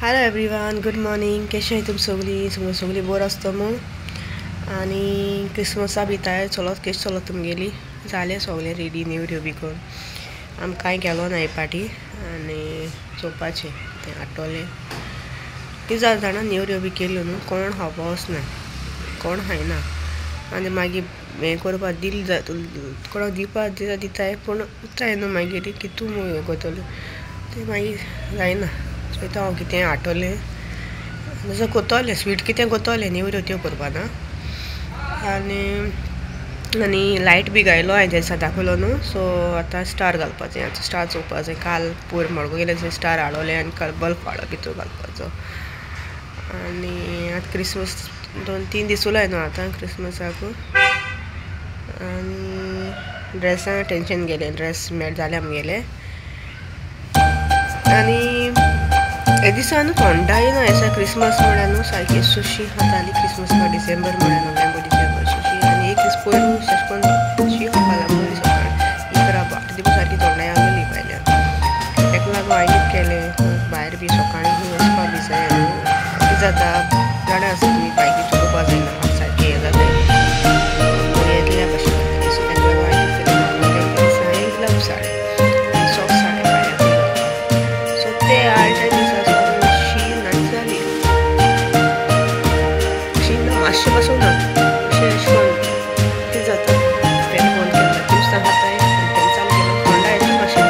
Hello everyone, good morning. कशें आहाय तुमी सगळीं बरो आसता मग. आनी क्रिसमसा बी तयार चलत कशें चलत तुमगेली जालें सगळें रेडी नेवऱ्यो बी करून. आमकां कांय केलो ना ही पाटी आनी चोवपाचें तें आठवलें कितें जालें जाणा. नेवऱ्यो बी केल्यो न्हू कोण खावपा वचना, कोण खायना. आनी मागीर हें करपाक दिल जाय कोणाक दिवपाक दिताय पूण उरताय न्हू मागीर कितू हें करतलें तें मागीर जायना. चोयता हांव कितें आठवलें जसो कोतोलें स्वीट कितें कोतोलें नेवऱ्यो त्यो करपा ना. आनी लायट बी घायलो हांवें दिसा दाखयलो न्हू. सो आतां स्टार घालपाचें, आतां स्टार चोवपा जाय. काल पोयर मळगो गेले थंय स्टार हाडवलें आनी काल बल्ब हाडलो भितर घालपाचो. आनी आतां क्रिसमस 2-3 दीस उरलाय न्हू आतां क्रिसमसाक. आनी ड्रेसां टेंशन गेलें, ड्रेस मेळ जालें आमगेलें. आनी हे दिसा न्हू थंडाय ना ऐसा क्रिसमस म्हळ्यार न्हू सारकी सुशी जाली. क्रिसमस डिसेंबर म्हळ्यार नोव्हेंबर डिसेंबर सुशी. आनी एक दीस पयर अशें करून शी खावपा लागली सकाळी 11-12 दिवस सारकी थंडाय आसली भायल्यान. ताका लागून हांवें कितें केलें भायर बी सकाळीं खंय वचपा बी जाय न्हू. कितें जाता जाणा आसा तुमी बायकी चलोवपा जायना सारकें हें जाताय येतल्या भशेन जाताय. सो ताका लागून हांवें कितें केलें सायंकाळ उसाळें सॉक्स हाडले भायर. सो ते हाडले दिसा मातशें पासून ना अशें करून कितें जाता फॅन बंद केला दिवसां खाताय आनी फॅन चालू केलो थंडाय येता मातशें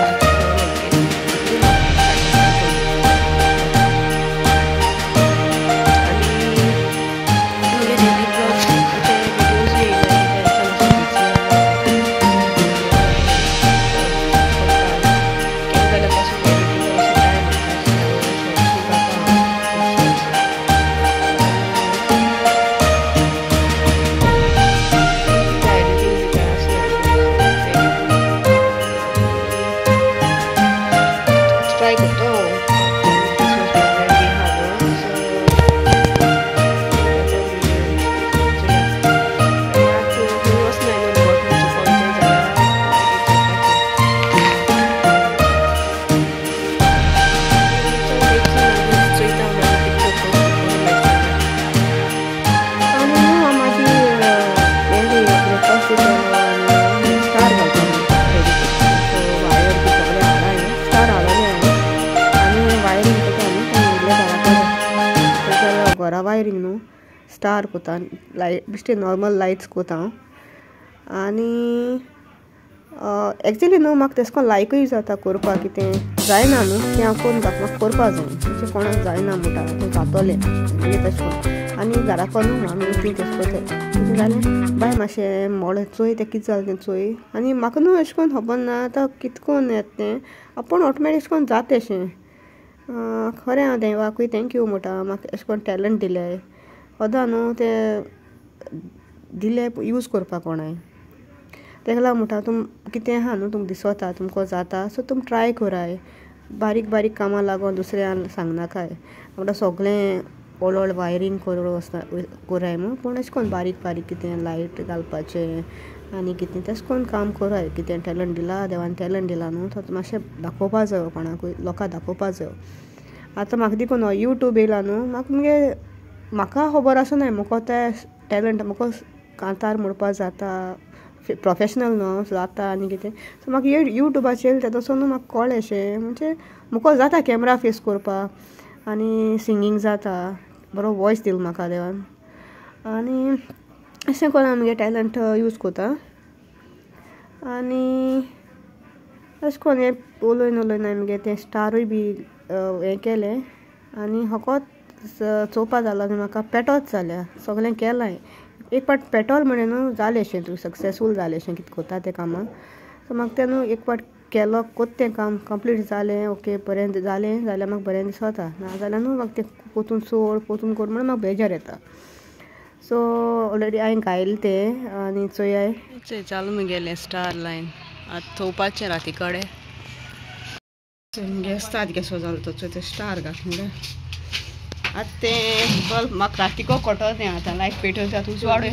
घरा वायरींग न्हू स्टार कोता लायट बेश्टे नॉर्मल लायट्स कोता हांव. आनी एक्चुली न्हू म्हाका तेश कोन्न लायकूय जाता करपाक. कितें जायना न्हू तें हांव करून म्हाका करपा जाय. अशें कोणाक जायना म्हणटा तें जातोलें म्हणजे तशें करून. आनी घरा कोन्न आमी ती तेश कोताय कितें जालें बाय मातशें मोडे चोय तें कितें जालें तें चोय. आनी म्हाका न्हू अशें करून खबर ना आतां कितें कोन्न येता तें आपूण ऑटोमॅटीक अशें कोन्न जाता अशें. खरें हांव देवाकूय थँक्यू म्हणटा म्हाका अशें कोन्न टॅलंट दिलें. सदां न्हू तें दिलें यूज करपाक कोणाय. ताका लागून म्हणटा तुम कितें आहा न्हू तुमकां दिसोता तुमकां जाता सो तुम ट्राय कोराय. बारीक बारीक कामां लागून दुसऱ्यां सांगनाकाय म्हणटा सगळें व्हड व्हड वायरींग करून वचना कोराय म्हूण. पूण अशें कोन्न बारीक बारीक कितें लायट घालपाचें आनी कितें तेश कोन्न काम कोराय. कितें टॅलंट दिला देवान टॅलंट दिला न्हू तो मातशें दाखोवपा जायो कोणाकूय लोकांक दाखोवपा जायो. आतां म्हाका देखून यूट्यूब येयला न्हू म्हाका खबर आसनाय मुको तें टॅलंट मुको कांतार म्हणपा जाता प्रोफेशनल न्हू जाता आनी कितें. सो म्हाका यूट्यूबाचेर तेदोसो न्हू म्हाका कळ्ळें अशें म्हणजे मुको जाता कॅमेरा फेस करपाक आनी सिंगींग जाता. बरो वॉयस दिलो म्हाका देवान आनी अशें करून आमगे टॅलंट यूज कोता. आनी अशें कोन्न हें उलोयन आमगे तें स्टारूय बी हें केलें. आनी होकोत चोवपा जालो आनी म्हाका पेटोच जाल्या सगळें केलां. एक पाट पेटोल म्हणे न्हू जालें अशें तूं सक्सेसफूल जालें अशें कितें कोता तें कामां. सो म्हाका तें न्हू एक पाट केलो कोत तें काम कंप्लीट जालें ओके बरें जालें जाल्यार म्हाका बरें दिसोता. नाजाल्यार न्हू म्हाका तें पोतून सोड पोतून कोर म्हण म्हाका बेजार येता. सो ऑलरेडी हांवें घायलें तें आनी चोयाय चालू मुगेलें स्टार लायन आतां चोवपाचें राती कडेन गेस्तात गेसो जालो तो चोय स्टार घात म्हणल्यार आतां तें बल्ब म्हाका रातीको कोटो तें आतां लायट पेटोवंक जाता उजवाड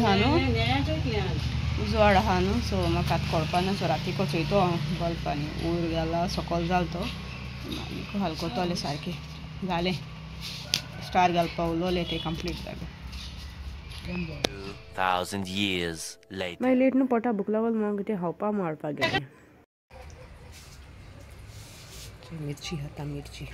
आहा न्हू सो म्हाका आतां कळपाना. सो रातीको चोयतो हांव बल्ब आनी ऊर घाला सकयल जालो तो हलकोतोलें सारकें जालें. स्टार घालपा उलोले ते कंप्लीट जाले 2000 years later मागीर लेट न्हू पोटा भूक लागल मग ते खावपा मारपाक गेले मिरची खाता मिरची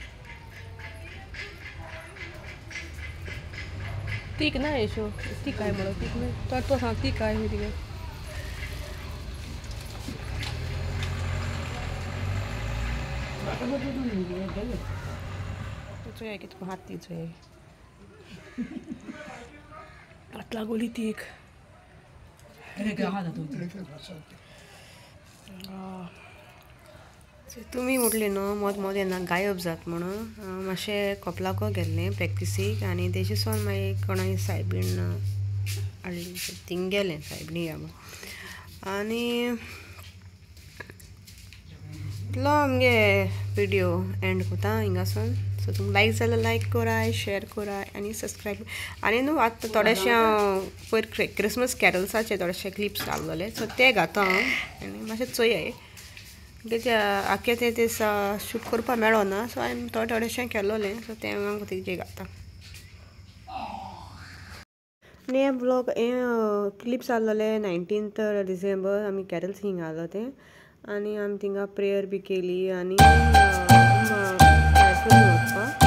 तीक ना येशो ती काय म्हणो तीक ना तो सांग ती काय हे तिगे चोया कितको हात ती चोया आतला गोली तीक तुमी म्हटले न्हू मोद मोद येना गायब जात म्हणून मातशें कपलाको गेल्लें प्रॅक्टिसीक आनी तेजे सोन मागीर कोणाय सायबीण हाडली थिंग गेलें सायबिणी या आनी इतलो आमगे व्हिडियो एंड कोता हिंगासून सो तुमकां लायक जाल्यार लायक कराय शेअर कराय आनी सबस्क्रायब आनी न्हू आतां थोडेशें हांव पयर क्रिसमस कॅरल्साचे थोडेशे क्लिप्स घाललेले सो ते घाता हांव आनी मातशें चोयाय कित्याक आख्खे ते दिसा शूट करपा मेळो ना सो हांवें थोडेशें केलोलें सो तें हांव तेजे घाता आनी हे ब्लॉग हे क्लिप्स घाललेले 19th डिसेंबर आमी कॅरल्स हिंग घालो तें आनी आमी थिंगा प्रेयर बी केली आनी वचपा